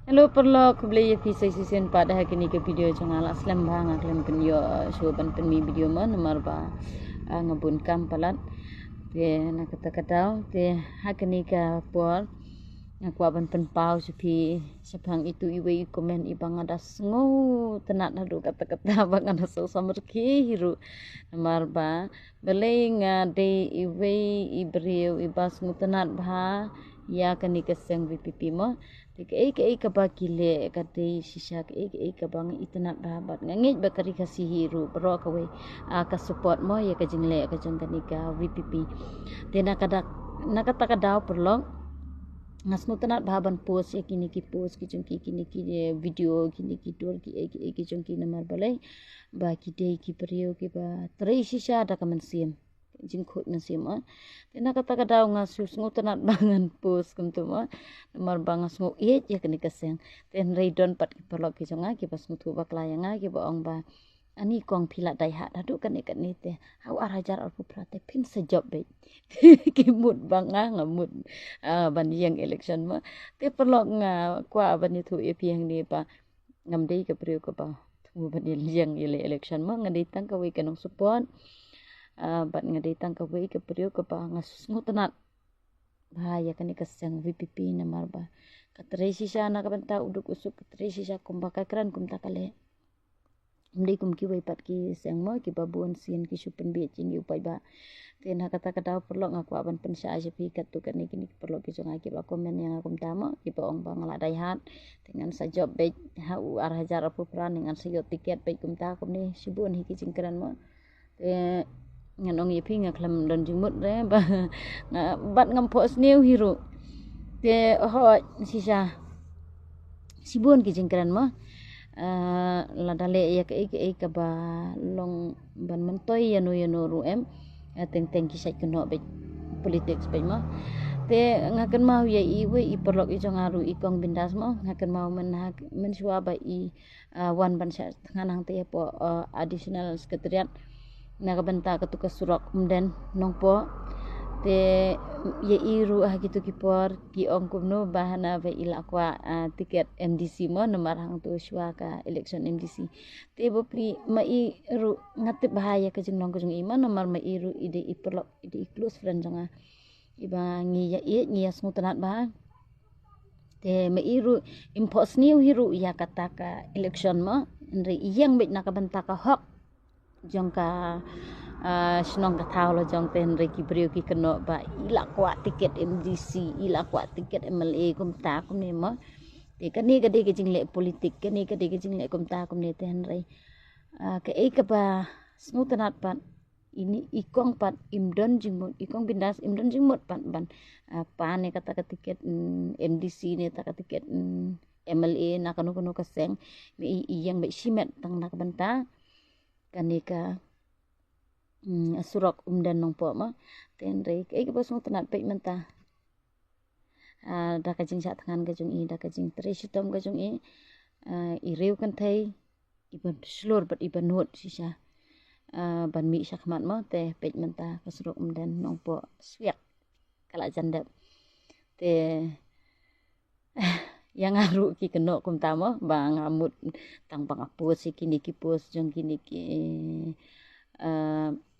Hello perlo aku beli kisah season pada hari ni ke video jangan aslam bang aklam penyo show ban penmi video man nomor ba ngabun kam palat te nak kata te hari ni ka por aku aban penpau sepi sepang itu iwe komen ibang ada sengu tenat hadu kata-kata bang ada so samerki hiru nomor ba beling de iwe ibriu ibas ngutenat ba ya kani keseng VPP mo ke ka ba kile ka de shisha ke ka bang itnat ba bat ngit ba kari kasi hiru bro ka we ka support mo ya ka jingle ka jong kani ka VPP te nakata ka daw perlo ngas nutanat ba ban post ya kini ki post ki jong ki kini ki video kini ki dur ki jong ki namar balai ba ki de ki priyo ki ba tre shisha da ka mensim jing khot mensim tena kata ka daw ngas ngutanat bangan post kum tu ma nomor bangas ngo ya kini kaseng ten reidon pat ki perlo ki jonga ki pas ngutu ba klayanga ki ba ong ba ani kong pila dai hat hadu kan ikat ni te hau arajar al puprate pin sejob be ki mut banga ngamut ban yang election ma te perlo nga kwa ban itu e piang ni pa ngam dei ka priu ka pa tu ban yang election ma ngadi tang ka we kanong support ban ngadi tang ka we ka priu ka pa ngas ngutanat bahaya kan ikasang VPP na marba katresi siya na kabanta uduk usuk katresi siya kumbaka kran kumta kale Mdi kum ki pat ki sang mo ki babun sin ki supen bi cing yu pai ba ten kata kata perlo ngaku aban pensya aja pi kat tu kan ni perlo ki jong ki ba komen yang akum tama ki ba ong bang la dai hat dengan sa job be ha u ar hajar apu pran dengan sayo tiket be kum ta kum ni sibun hi ki cingkran mo te nganong ye pi ngaklam don jimut re ba bat ngam pos new hero te ho sisa sibun ki cingkran mo la dale ya ke ba long ban mentoy yano ru em teng ki sai kuno be politics be ma te ngaken mau ya iwe i perlok i jongaru i kong bindas mo ngaken mau men suwa ba i wan ban sa nganang te po additional sekretariat na benta ketuka surok mden nongpo te ye iru gitu kipor ki ong kumno bahana ve ila kwa tiket MDC mo nomor hang tu shwa ka election MDC te bopli ma i ru ngatip bahaya ke jeng nong ke jeng iman nomor ma iru ide iperlo ide close friend jonga iba ngi ya ngi as mutanat ba te ma iru impos new hiru ya kataka election mo ndre yang bet nakabantaka hok jongka senong ka tau lo jong ten reki brio ki keno ba ila kwa tiket MDC ila kwa tiket MLA kum ta kum ne mo te kani ka de ke jingle politik kani ka de ke jingle kum ta kum ne ten re ke ka ba smutanat pan ini ikong pat imdon jingmut ikong bindas imdon jingmut pan ban pa ne kata ka tiket MDC ne ta ka tiket MLA na kanu kaseng mi yang be simet tang nak benta kanika surok dan nong po ma ten re ke bos mo tanat pe menta da ka jing sa tangan ga jung i da ka jing tre sitom ga jung i reu kan thai iban slor bat iban not sisa ban mi sakmat mo te pe menta ka surok dan nong po swiak kala jandap te yang aru ki keno kum tamo bang amut tang bang apus kini ki pos jong kini ki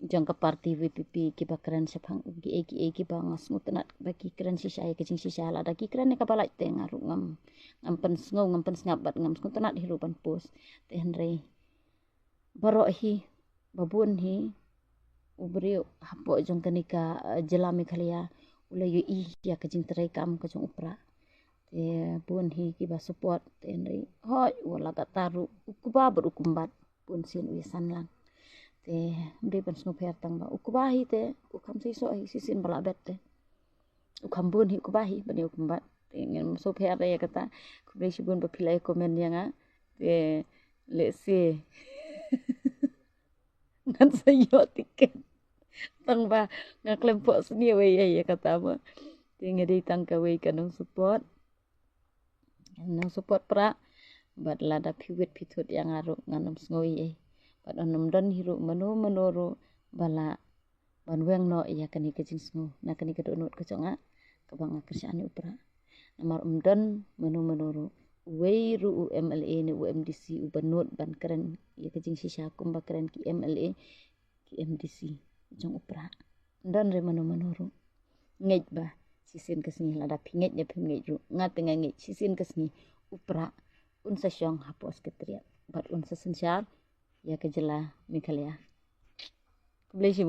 jong ka parti VPP ki bakran sepang ki bang smutanat baki kran si saya kecing si sala da ki kran ne kapalai te ngaru ngam pen sngo ngam pen sngabat ngam smutanat hirupan pos te henre baro hi babun hi ubri hapo jong kanika jelami khalia ula yu i ya kecing terai kam ka jong upra te bun hi ki ba support te henre hoi wala ka taru ukuba berukumbat pun sin wisan lang te mde pan sno pher tang ba ukubahi te ukam si so hi sisin bala bet te ukam bun hi ukubahi bani ukumbat te ngem so pher ya kata kubre si bun ba pilai komen yang te le se ngan sayo tiket tang ba ngaklem po sni we ya kata ma te ngedi tang ka we kanong support pra bat lada piwit pitut yang aruk nganom snoi pat onom don hiru menuru bala ban weng no ya kani kecing sngo na kani kedonut keconga kabang kerjaan upra nomor umdon menuru Weiru MLA ni UMDC ubanot ban keren ya kajing sisa kumba keren ki MLA ki MDC jong upra dan re mano ngej ba sisin kesni lada pinget ya pinget ru ngat ngej sisin kesni upra unsa syong hapos ketriat bat unsa sensyar ya kejela mikalia. Bless you,